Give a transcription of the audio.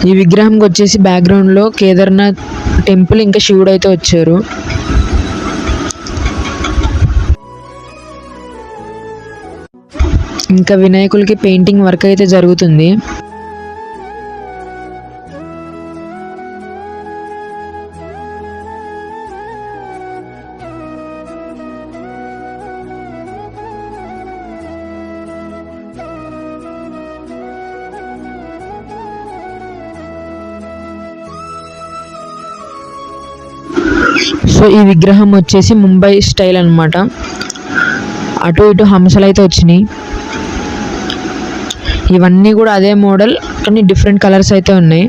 ఈ విగ్రహంకి వచ్చేసి బ్యాక్గ్రౌండ్లో కేదార్నాథ్ టెంపుల్ ఇంకా శివుడు అయితే వచ్చారు. ఇంకా వినాయకులకి పెయింటింగ్ వర్క్ అయితే జరుగుతుంది. సో ఈ విగ్రహం వచ్చేసి ముంబై స్టైల్ అనమాట. అటు ఇటు హంసలు అయితే వచ్చినాయి. ఇవన్నీ కూడా అదే మోడల్ కానీ డిఫరెంట్ కలర్స్ అయితే ఉన్నాయి.